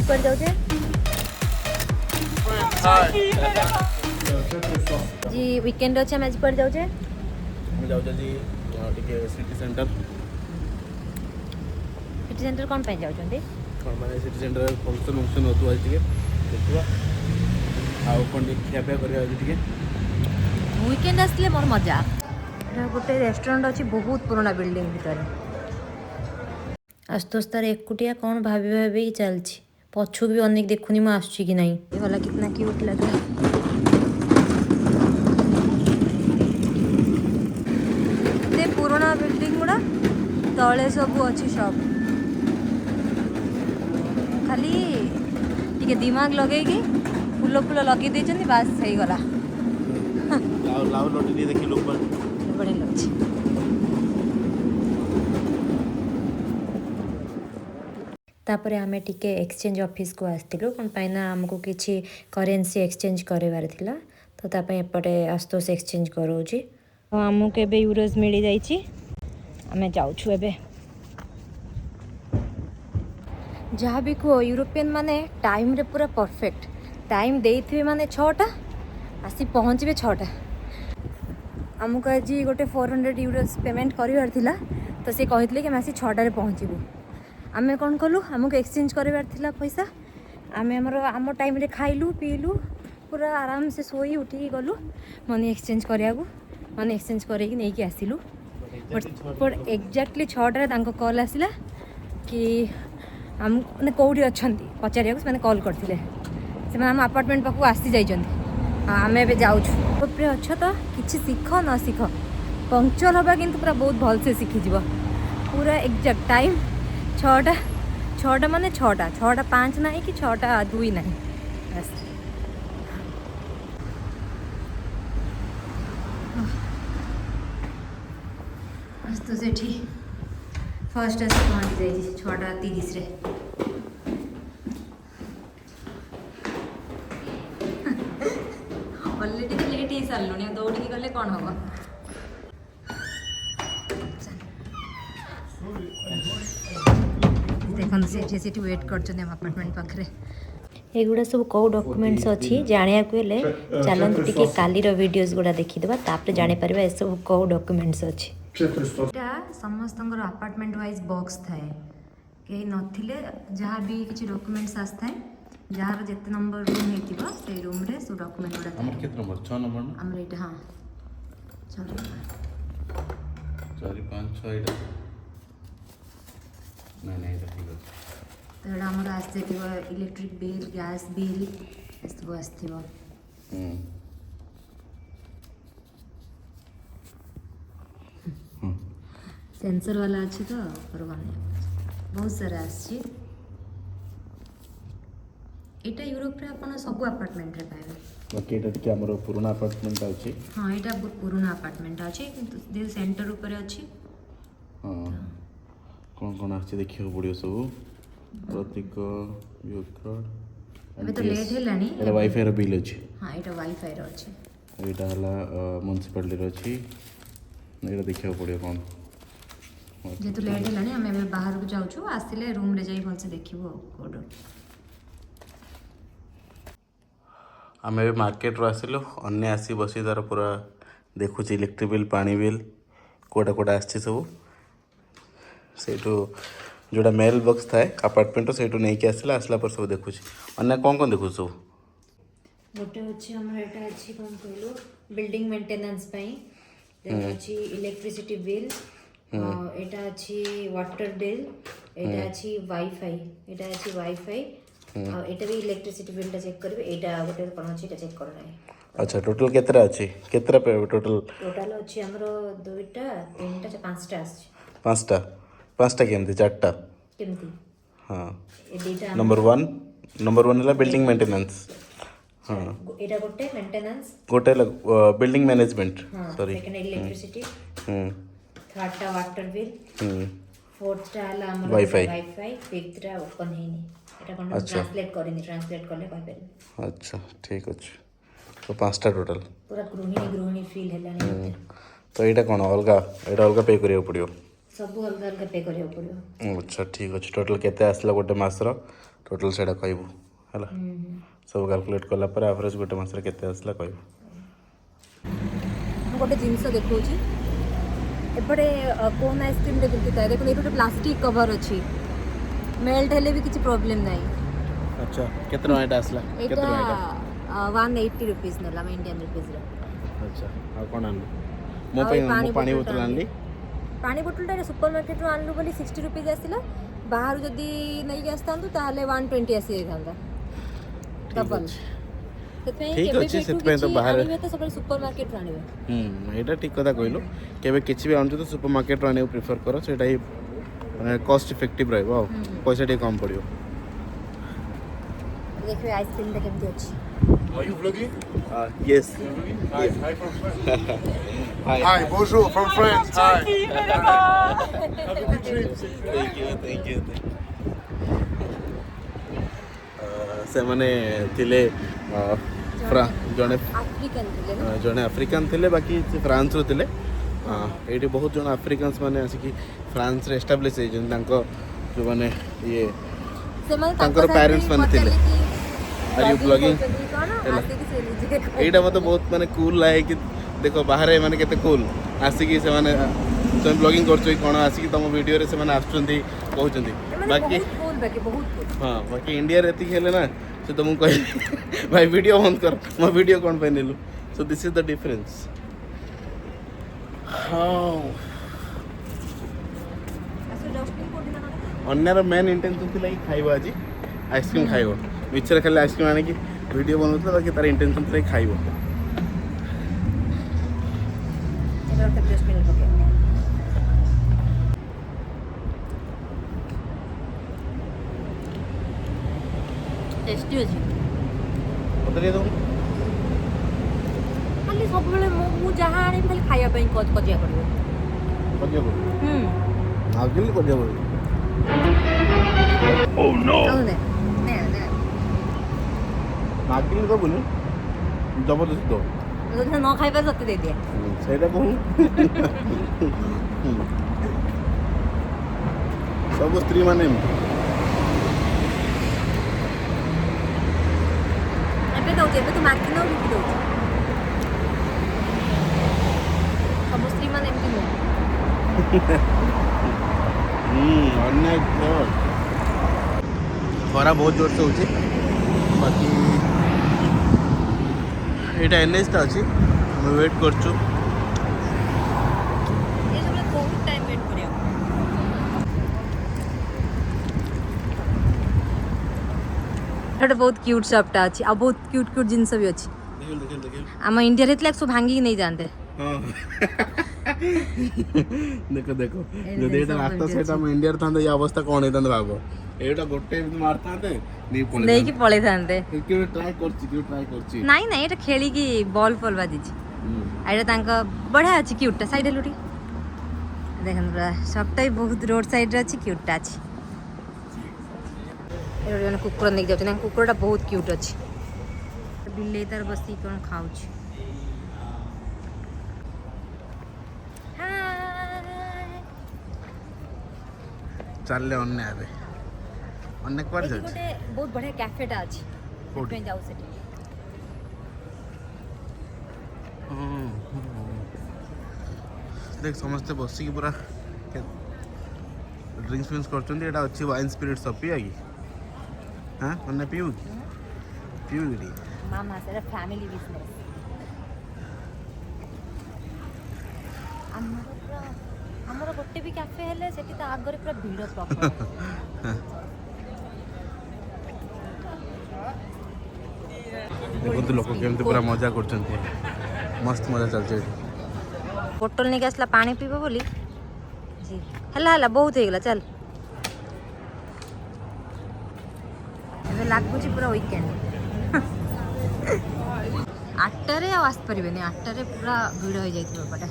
पर जाऊचे जी वीकेंड अच्छे मैच पर जाऊचे हम जाऊँ जी टिके सिटी सेंटर कौन पे जाउछंती माने सिटी सेंटर फंक्शन होतु आज टिके देखिबा आउ कोन खियापिया करिया आज टिके वीकेंड आसले मोर मजा गोटे रेस्टोरेंट अच्छी बहुत पुराना बिल्डिंग भितर आस्तोष तार एकुटिया कौन भाभी भाभी चलती पछू भी अनेक देखुनी मैं आसुची कि नहीं ये वाला कितना क्यूट लग रहा है ये पुराना बिल्डिंग गुड़ा तले सब अच्छी सब खाली टिके दिमाग लगेगी फूल फूल लगे देछन बास सही गला लाउ लाउ लोटी देखि लोग पर बढ़िया लगछ तापर आमे टिके एक्सचेंज ऑफिस को आसतिलु कोन पाइना हमको किछि करेंसी एक्सचेंज करेबार थिला तो तापे एपटे आस्तोष एक्सचेंज करौची तो हमको एबे यूरोज मिली जाइछि आमे जाउछु एबे जहाँ भी को यूरोपियन माने टाइम रे पूरा परफेक्ट टाइम देइथिबे माने 6टा आसी पहुँचबे 6टा हमको आज गोटे 400 यूरोज पेमेंट करिवार थिला तो से कहितले कि आसी 6टा रे पहुँचबू आमे कौन कलु आमको एक्सचेंज करार थिला पैसा आमे आम टाइम रे खाइलु पीलु पूरा आराम से सोई उठी गलु मनी एक्सचेंज करिया मनी एक्सचेंज करके नहीं आसिलु बट एक्जाक्टली 6टारे तांको कॉल आसिला कि आम मैंने कौटी अच्छा पचारिया से कॉल करते से आम अपार्टमेंट पाक आसी जाइए आम ए जाऊँ अच्छा तो किसी शिख न शिख पंक्चुअल हवा कि पूरा बहुत भलसे शिखिज पूरा एक्जाक्ट टाइम 6टा माने 6टा 5 ना कि 6टा 2 ना बस तो से फर्स्ट आस पहुँच जाइए 6:30 रे ऑलरेडी तो लेट ही सारे दौड़ी गले कौन हम देखते से वेट कर अपार्टमेंट पाखे एगुड़ा सब कौ डॉक्यूमेंट्स अच्छी जाना चलते टिके कालीर वीडियोस गुड़ा देखीदे तापर जापर ए सब कौ डॉक्यूमेंट्स अच्छी समस्त अपार्टमेंट वाइज बॉक्स थाए कहीं नथिले जहाँ भी किसी डॉक्यूमेंट्स आसता है जार जिते नंबर रूम होता से रूम रे सब डॉक्यूमेंट गुड़ा हमर कितना नंबर 6 नंबर हमर एटा हां 6 नंबर 4 5 6 एटा नहीं एटा ठीक है तो एटा हमर आस्ते थिबो इलेक्ट्रिक बिल गैस बिल सब आस्थिबो सेंसर वाला अच्छी तो करवाने बहुत सारा आछि एटा यूरोप रे अपन सब अपार्टमेंट रे पाइबे बाकी एटा के हमर पुराना अपार्टमेंट अछि हां एटा बहुत पुराना अपार्टमेंट अछि किंतु दिल सेंटर ऊपर अछि हां कोन कोन आछि देखियो पड़ियो सब प्रतीक यूथ्रोड अबे तो लेट हेलानी एटा वाईफाई रो बिल अछि हां एटा वाईफाई रो अछि एटा हला म्युनिसिपालिटी रो अछि एटा देखियो पड़ियो कोन जेतु लेट हेलानी हम एबे बाहर को जाउछु आसिले रूम रे जाई भल से देखिबो कोड आम ए मार्केट रू आसिलु अन्य आसी बसी तार पूरा देखुची इलेक्ट्रिक बिल पानी बिल कोटा कोटा आसी सब से जोड़ा मेल बॉक्स थाए अपार्टमेंट से नहीं कि आसला आसला पर सब देखुची अन्य कौन कौन देखु सब गोटे अछि हमर एटा अछि कोन कहलो बिल्डिंग मेंटेनेंस पई देन अछि इलेक्ट्रिसिटी बिल एटा अछि वाटर बिल एटा अछि वाईफाई एटा अछि वाईफाई एटा भी इलेक्ट्रिसिटी बिल चेक करबे एटा गोटे कोन अछि एटा चेक करना है अच्छा टोटल केतरा अछि केतरा पे टोटल अछि हमरो 2टा 3टा 5टा अछि पांचटा केमती चारटा केमती हां ए डेटा नंबर 1 हला बिल्डिंग मेंटेनेंस हां एटा गोटे मेंटेनेंस गोटे building management sorry second electricity थर्डटा वाटर बिल फोर्थटा हला हमर वाईफाई फिफ्थटा ओपन हेनी एटा कोन ट्रांसलेट करले कहि परबे अच्छा ठीक अछि तो पांचटा टोटल पूरा गृहिणी फील हेलानी तो एटा कोन अलगा पे करियो पड़ियो सब अलग अलग पे करियो पड़ियो अच्छा ठीक अछि टोटल केते आसला गोटे मासर टोटल से कहबू है सब कैलकुलेट कला पर एवरेज गोटे मास केते आसला कहबू गोटे जिनस देखो एपटे कोन आइसक्रीम देखते देखो ये गोटे प्लास्टिक कवर अच्छी मेल्ट हेले भी किसी प्रॉब्लम नहीं। अच्छा केते टका एटा आसला एटा 180 रुपीस नेला इंडियन रुपीस रे। अच्छा आ कोन आन मो पानी बोतल आनली पानी बोतल सुपर मार्केट रो आनलु बोली 60 रुपीस आसिला बाहर जदी नहीं के आस्तांतु ताले 120 आसी जांदा डबल ठीक अच्छे से तो बाहर तो सब सुपर मार्केट रो आनिबे एटा ठीक कथा कहलो केबे किछि भी आनछु तो सुपर मार्केट रो आने प्रेफर करो सेटा ही माने कॉस्ट इफेक्टिव रहबो पैसा टे कम पड़ियो। देखो आइसक्रीम ता केमती अछि। Are you vlogging? Yes. Hi, hi from France. Hi. Hi, bonjour from France. Hi. Have a good trip. Thank you. ସେମାନେ ଥିଲେ ଜଣେ अफ्रीकन थिले ना ଜଣେ ଆଫ୍ରିକାନ୍ ଥିଲେ ବାକି ସେ ଫ୍ରାନ୍ସରୁ ଥିଲେ ଏଇଠି ବହୁତ ଜଣ ଆଫ୍ରିକାନ୍ସ ମାନେ ଆସିକି ଫ୍ରାନ୍ସରେ ଏଷ୍ଟାବ୍ଲିଶ୍ ହେଇଛନ୍ତି ତାଙ୍କ ଯେଉଁମାନେ ଇଏ ତାଙ୍କର ପ୍ୟାରେଣ୍ଟସ୍ ମାନେ ଥିଲେ। Are you vlogging? ଏଇଟା ମୋତେ ବହୁତ ମାନେ କୁଲ୍ ଲାଗେ କି ଦେଖ ବାହାରେ ମାନେ କେତେ କୁଲ୍ ଆସିକି ସେମାନେ ତମେ ବ୍ଲଗିଂ କରୁଛ କି କ'ଣ ଆସିକି ତମ ଭିଡ଼ିଓରେ ସେମାନେ ଆସୁଛନ୍ତି କହୁଛନ୍ତି ବାକି ହଁ ବାକି ଇଣ୍ଡିଆରେ ଏତିକି ହେଲେ ନା ସେ ତମକୁ କହିଲେ ଭାଇ ଭିଡ଼ିଓ ବନ୍ଦ କର ମୋ ଭିଡ଼ିଓ କ'ଣ ପାଇଁ ନେଲୁ so this is the difference. ଅନ୍ୟର ମେନ୍ ଇଣ୍ଟେନ୍ସନ୍ ଥିଲା କି ଖାଇବ ଆଜି ଆଇସ୍କ୍ରିମ୍ ଖାଇବ ମିଛରେ ଖାଲି ଆଇସ୍କ୍ରିମ୍ ଆଣିକି ଭିଡ଼ିଓ ବନାଉଥିଲା ବାକି ତାର ଇଣ୍ଟେନ୍ସନ୍ ଥିଲା କି ଖାଇବ। टेस्टी अछि ପଚାରିଏ ଦେବୁ खाली सब बेले मु जहां आनी खाली खाया पई कजिया करबो କଜିଆ ପଡ଼ିବ ଆଗିଲି କଜିଆ ପଡ଼ିବ। ମାଗିଲି ଦେବୁନି ଜବରଦସ୍ତି ଦେବୁ न खाइबा सत्य दे दिया ସେଇଟା କହୁନି ସବୁ ସ୍ତ୍ରୀ ମାନେ ଏମିତି ଏବେ ଦଉଛି ଏବେ ତ ମାର୍କି ନ ବିକି ଦଉଛି ସବୁ ସ୍ତ୍ରୀ ମାନେ ଏମିତି ନୁହଁ। ଅନ୍ୟ ଖରା ବହୁତ ଜୋରସେ ହେଉଛି ବାକି ଏଇଟା ଏନ୍ଏଚ୍ଟା ଅଛି ଆମେ ୱେଟ୍ କରୁଛୁ। ये सब बहुत टाइम वेट करियो एटा बहुत क्यूट शॉपटा अछि आ बहुत क्यूट क्यूट जिंस भी अछि ଦେଖିଲୁ आम इंडिया रे लाइक सो भांगी नहीं जानते ହଁ ଦେଖ ଦେଖ ଯଦି ଏଇଟା ରାସ୍ତା ସେଟା ଆମ ଇଣ୍ଡିଆରେ ଥାନ୍ତା ଏ ଅବସ୍ଥା କ'ଣ ହେଇଥାନ୍ତା ଭାବ ଏଇଟା ଗୋଟେ ଏମିତି ମାରିଥାନ୍ତେ नहीं कि पळे थांते କେବେ ଟ୍ରାଏ କରୁଛି नहीं नहीं एटा खेली की बॉल फॉल बाजी छी एटा तांका बढ़िया अछि क्यूटटा साइड हेलुटी देखन पूरा शॉपटा भी बहुत रोड साइड रे अछि क्यूटटा अछि एटा जने कुकुर नेक जाउछ ना कुकुरटा बहुत क्यूट अछि बिल्ली तार बसी कोन खाउछ ଚାଲିଲେ ଅନ୍ୟ ଏବେ ଅନ୍ୟ କୁଆଡ଼େ ଯାଉଛି ଗୋଟେ ବହୁତ ବଢିଆ କ୍ୟାଫେଟା ଅଛି କୋଉଠି? ସେଥିପାଇଁ ଯାଉ ସେଠି देख समस्ते बसिक पूरा ड्रिंक्स फिंक्स करछन्ती एटा अछि वाइन स्पिरिट सब पिया की हां अन्य पियू की मामा सेरा फैमिली बिजनेस ଆମର ଗୋଟେ ବି କ୍ୟାଫେ ହେଲେ ସେଠି ତା ଆଗରେ ପୁରା ଭିଡ଼ ପ୍ରବଳ देखो लोक केमती पूरा मजा करछन्ती मस्त मजा चलছে बोतल नहीं आसला पानी पीबो बोली जी हला हला बहुत हो गला चल ଏବେ ଲାଗୁଛି ପୁରା ୱିକେଣ୍ଡ 8ଟାରେ ଆଉ ଆସି ପାରିବେନି 8ଟାରେ ପୁରା ଭିଡ଼ ହେଇଯାଇଥିବ ଏପଟେ